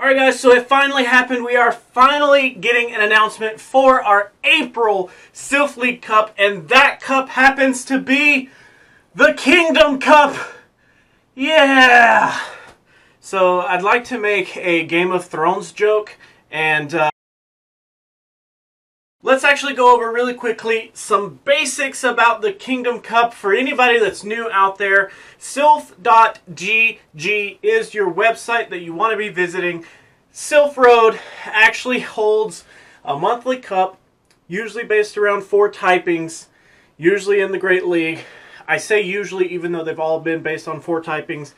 Alright guys, so it finally happened. We are finally getting an announcement for our April Sylph League Cup, and that cup happens to be the Kingdom Cup! Yeah! So I'd like to make a Game of Thrones joke, and let's actually go over really quickly some basics about the Kingdom Cup for anybody that's new out there. Sylph.gg is your website that you want to be visiting. Sylph Road actually holds a monthly cup, usually based around 4 typings, usually in the Great League. I say usually even though they've all been based on 4 typings,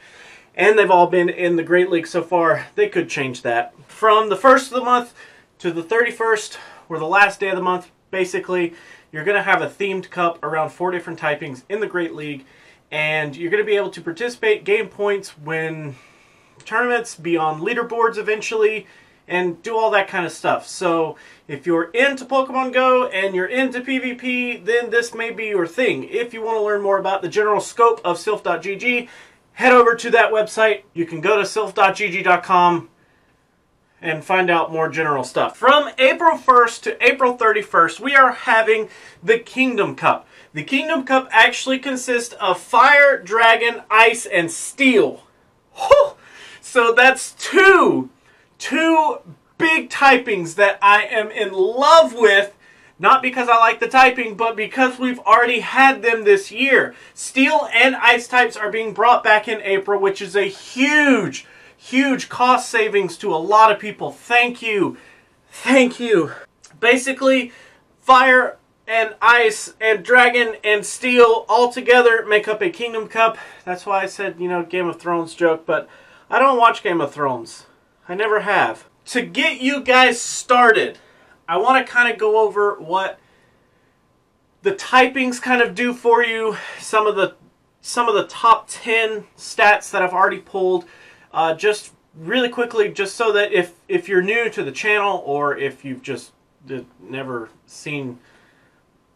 and they've all been in the Great League so far. They could change that. From the 1st of the month to the 31st, or the last day of the month, basically, you're going to have a themed cup around 4 different typings in the Great League, and you're going to be able to participate, gain points, win tournaments, be on leaderboards eventually, and do all that kind of stuff. So if you're into Pokemon Go and you're into PvP, then this may be your thing. If you want to learn more about the general scope of Sylph.gg, head over to that website. You can go to sylph.gg.com and find out more general stuff. From April 1st to April 31st, we are having the Kingdom Cup. The Kingdom Cup actually consists of Fire, Dragon, Ice, and Steel. Whew! So that's two big typings that I am in love with, not because I like the typing, but because we've already had them this year. Steel and Ice types are being brought back in April, which is a huge cost savings to a lot of people. Thank you. Thank you. Basically, Fire and Ice and Dragon and Steel all together make up a Kingdom Cup. That's why I said, you know, Game of Thrones joke, but I don't watch Game of Thrones. I never have. To get you guys started, I want to kind of go over what the typings kind of do for you, some of the top 10 stats that I've already pulled. Just really quickly, just so that if you're new to the channel, or if you've just never seen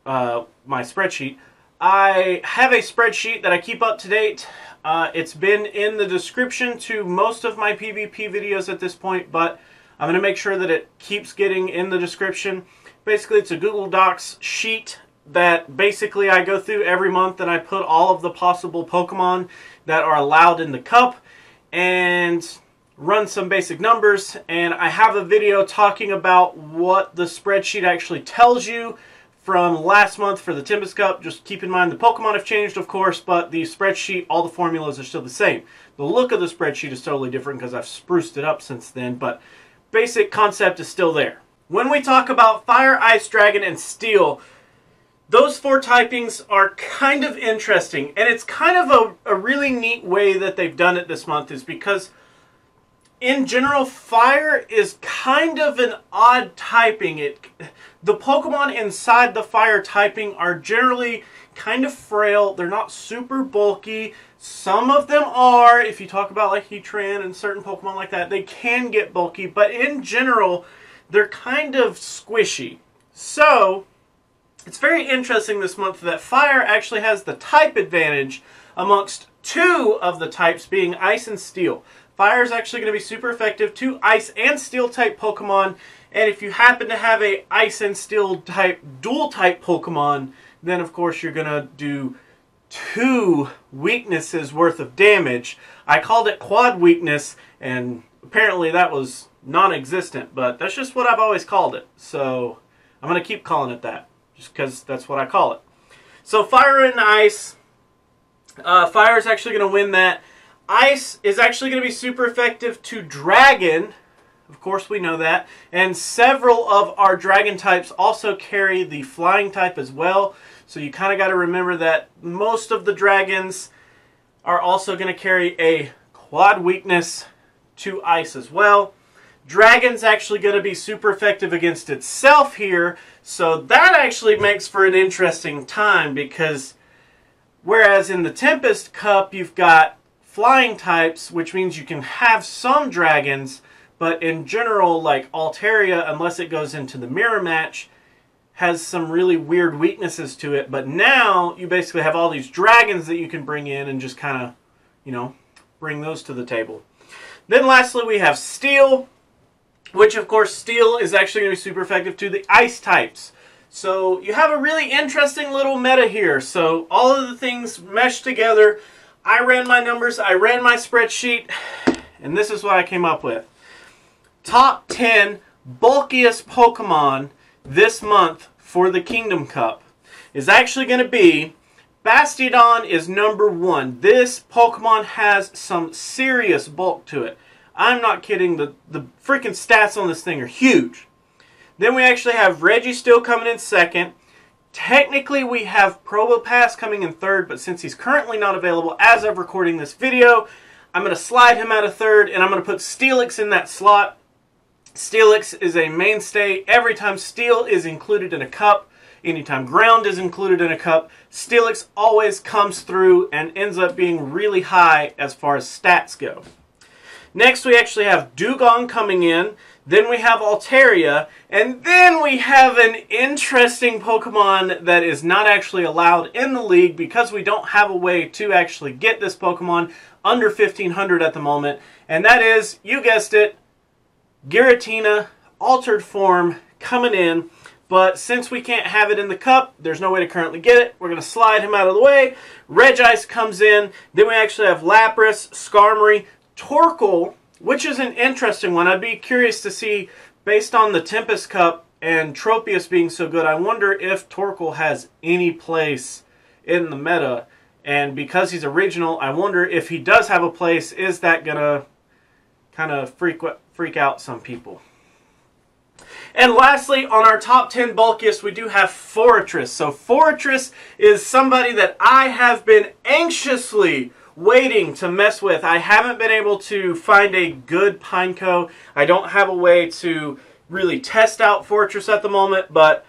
my spreadsheet, I have a spreadsheet that I keep up to date. It's been in the description to most of my PvP videos at this point, but I'm going to make sure that it keeps getting in the description. Basically, it's a Google Docs sheet that basically I go through every month, and I put all of the possible Pokemon that are allowed in the cup and run some basic numbers. And I have a video talking about what the spreadsheet actually tells you from last month for the Tempest Cup. Just keep in mind the Pokemon have changed, of course, but the spreadsheet, all the formulas are still the same. The look of the spreadsheet is totally different because I've spruced it up since then, but basic concept is still there. When we talk about Fire, Ice, Dragon, and Steel, those 4 typings are kind of interesting, and it's kind of a really neat way that they've done it this month, is because in general, Fire is kind of an odd typing. The Pokemon inside the Fire typing are generally kind of frail. They're not super bulky. Some of them are. If you talk about like Heatran and certain Pokemon like that, they can get bulky, but in general, they're kind of squishy. So it's very interesting this month that Fire actually has the type advantage amongst 2 of the types, being Ice and Steel. Fire is actually going to be super effective to Ice and Steel type Pokemon, and if you happen to have a Ice and Steel type dual type Pokemon, then of course you're going to do 2 weaknesses worth of damage. I called it quad weakness, and apparently that was non-existent, but that's just what I've always called it, so I'm going to keep calling it that, just because that's what I call it. So Fire and Ice, Fire is actually going to win that. Ice is actually going to be super effective to Dragon. Of course, we know that. And several of our Dragon types also carry the Flying type as well. So you kind of got to remember that most of the Dragons are also going to carry a quad weakness to Ice as well. Dragon's actually going to be super effective against itself here. So that actually makes for an interesting time, because whereas in the Tempest Cup you've got Flying types, which means you can have some Dragons, but in general, like Altaria, unless it goes into the mirror match, has some really weird weaknesses to it. But now you basically have all these Dragons that you can bring in and just kind of, you know, bring those to the table. Then lastly, we have Steel. which of course steel is actually going to be super effective to the ice types. So you have a really interesting little meta here. So all of the things meshed together. I ran my numbers, I ran my spreadsheet, and this is what I came up with. Top 10 bulkiest Pokemon this month for the Kingdom Cup is actually going to be Bastiodon is number 1. This Pokemon has some serious bulk to it. I'm not kidding. The freaking stats on this thing are huge. Then we actually have Registeel coming in second. Technically, we have Probopass coming in third, but since he's currently not available as of recording this video, I'm going to slide him out of third, and I'm going to put Steelix in that slot. Steelix is a mainstay. Every time Steel is included in a cup, anytime Ground is included in a cup, Steelix always comes through and ends up being really high as far as stats go. Next, we actually have Dugong coming in. Then we have Altaria, and then we have an interesting Pokemon that is not actually allowed in the league because we don't have a way to actually get this Pokemon under 1500 at the moment, and that is, you guessed it, Giratina, altered form, coming in. But since we can't have it in the cup, there's no way to currently get it. We're going to slide him out of the way. Regice comes in. Then we actually have Lapras, Skarmory, Torkoal, which is an interesting one. I'd be curious to see, based on the Tempest Cup and Tropius being so good, I wonder if Torkoal has any place in the meta. And because he's a regional, I wonder if he does have a place, is that going to kind of freak out some people? And lastly, on our top 10 bulkiest, we do have Forretress. So Forretress is somebody that I have been anxiously waiting to mess with. I haven't been able to find a good Pineco. I don't have a way to really test out Forretress at the moment, but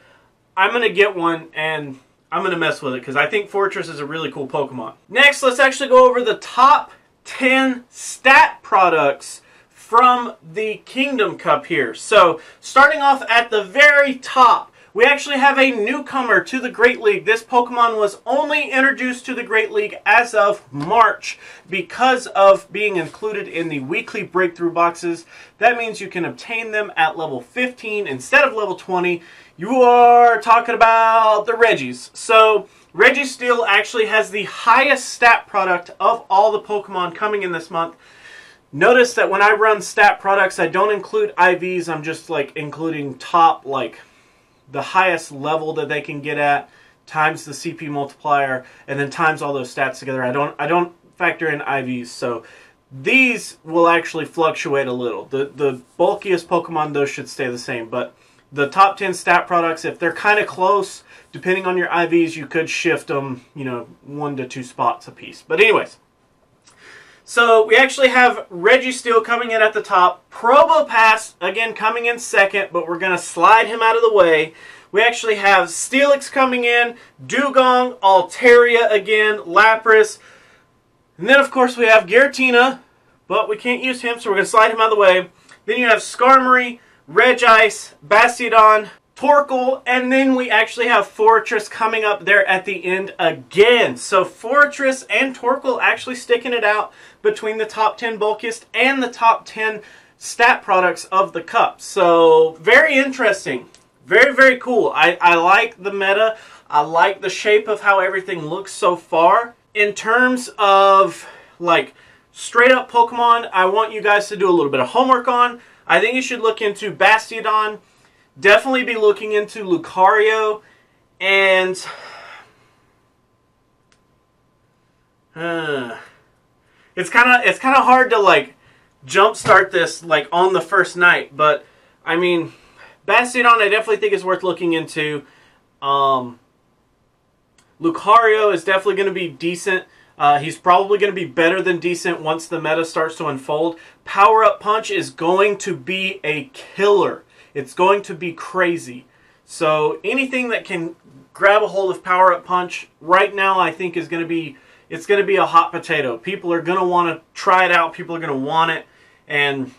I'm going to get one and I'm going to mess with it because I think Forretress is a really cool Pokemon. Next, let's actually go over the top 10 stat products from the Kingdom Cup here. So, starting off at the very top, we actually have a newcomer to the Great League. This Pokemon was only introduced to the Great League as of March because of being included in the weekly breakthrough boxes. That means you can obtain them at level 15 instead of level 20. You are talking about the Regis. So, Registeel actually has the highest stat product of all the Pokemon coming in this month. Notice that when I run stat products, I don't include IVs. I'm just like including top, like the highest level that they can get at, times the CP multiplier, and then times all those stats together. I don't factor in IVs, so these will actually fluctuate a little. The bulkiest Pokemon, those should stay the same, but the top 10 stat products, if they're kind of close, depending on your IVs, you could shift them, you know, 1 to 2 spots a piece. But anyways, so we actually have Registeel coming in at the top. Probopass, again, coming in second, but we're going to slide him out of the way. We actually have Steelix coming in, Dugong, Altaria again, Lapras. And then, of course, we have Giratina, but we can't use him, so we're going to slide him out of the way. Then you have Skarmory, Regice, Bastiodon, Torkoal, and then we actually have Forretress coming up there at the end again. So Forretress and Torkoal actually sticking it out between the top 10 bulkiest and the top 10 stat products of the cup. So very interesting. Very, very cool. I like the meta. I like the shape of how everything looks so far. In terms of like straight up Pokemon, I want you guys to do a little bit of homework on. I think you should look into Bastiodon. Definitely be looking into Lucario, and it's kind of hard to like jumpstart this like on the first night, but I mean, Bastiodon I definitely think is worth looking into. Lucario is definitely going to be decent. He's probably going to be better than decent once the meta starts to unfold. Power Up Punch is going to be a killer. It's going to be crazy. So anything that can grab a hold of Power Up Punch right now, I think is going to be, it's going to be a hot potato. People are going to want to try it out. People are going to want it. And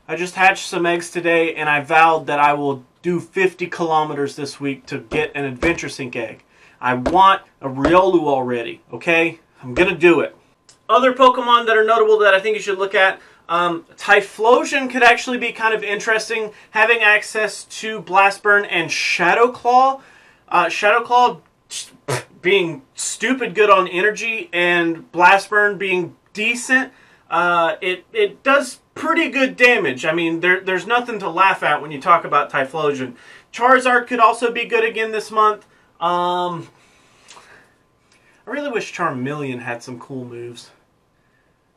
I just hatched some eggs today, and I vowed that I will do 50 kilometers this week to get an Adventure Sync egg. I want a Riolu already, okay? I'm going to do it. Other Pokemon that are notable that I think you should look at, Typhlosion could actually be kind of interesting, having access to Blast Burn and Shadow Claw. Shadow Claw being stupid good on energy and Blast Burn being decent. It does pretty good damage. I mean, there's nothing to laugh at when you talk about Typhlosion. Charizard could also be good again this month. I really wish Charmeleon had some cool moves.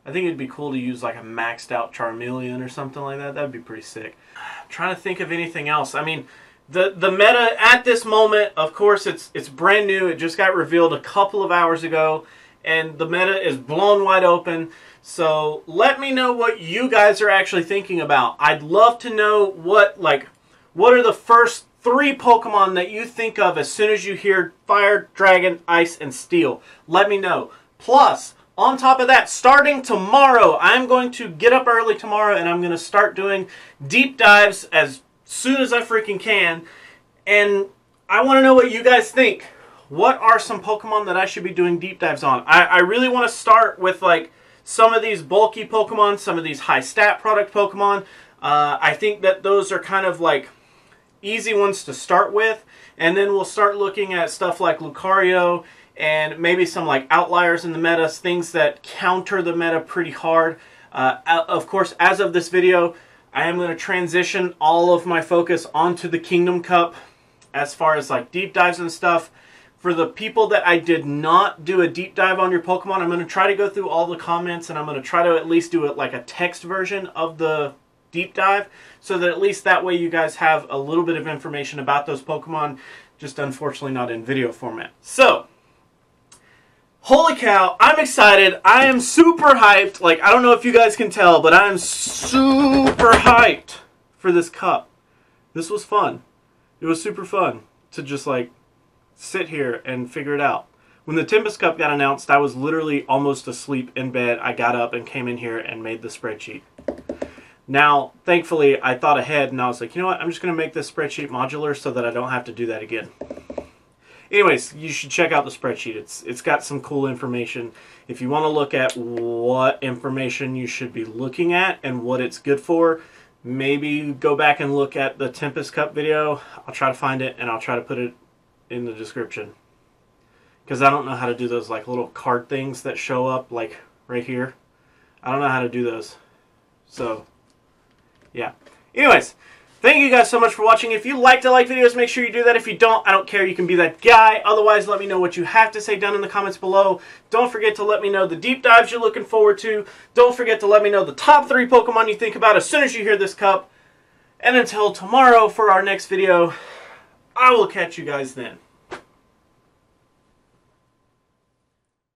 I think it'd be cool to use like a maxed out Charmeleon or something like that. That'd be pretty sick. I'm trying to think of anything else. I mean, the meta at this moment, of course, it's brand new. It just got revealed a couple of hours ago, and the meta is blown wide open. So let me know what you guys are actually thinking about. I'd love to know what are the first 3 Pokemon that you think of as soon as you hear Fire, Dragon, Ice, and Steel. Let me know. Plus, on top of that, starting tomorrow, I'm going to get up early tomorrow and I'm going to start doing deep dives as soon as I freaking can. And I want to know what you guys think. What are some Pokemon that I should be doing deep dives on? I really want to start with like some of these bulky Pokemon, some of these high stat product Pokemon. I think that those are kind of like easy ones to start with. And then we'll start looking at stuff like Lucario and maybe some like outliers in the meta, things that counter the meta pretty hard. Of course, as of this video, I am going to transition all of my focus onto the Kingdom Cup as far as like deep dives and stuff. For the people that I did not do a deep dive on your Pokemon, I'm going to try to go through all the comments and I'm going to try to at least do it like a text version of the deep dive, so that at least that way you guys have a little bit of information about those Pokemon, just unfortunately not in video format. So, holy cow, I'm excited. I am super hyped. Like, I don't know if you guys can tell, but I'm super hyped for this cup. This was fun. It was super fun to just like sit here and figure it out. When the Tempest Cup got announced, I was literally almost asleep in bed. I got up and came in here and made the spreadsheet. Now, thankfully, I thought ahead and I was like, you know what, I'm just going to make this spreadsheet modular so that I don't have to do that again. Anyways, you should check out the spreadsheet. It's got some cool information. If you want to look at what information you should be looking at and what it's good for, maybe go back and look at the Tempest Cup video. I'll try to find it and I'll try to put it in the description. Because I don't know how to do those like little card things that show up like right here. I don't know how to do those. So, yeah. Anyways, thank you guys so much for watching. If you like to like videos, make sure you do that. If you don't, I don't care. You can be that guy. Otherwise, let me know what you have to say down in the comments below. Don't forget to let me know the deep dives you're looking forward to. Don't forget to let me know the top 3 Pokemon you think about as soon as you hear this cup. And until tomorrow for our next video, I will catch you guys then.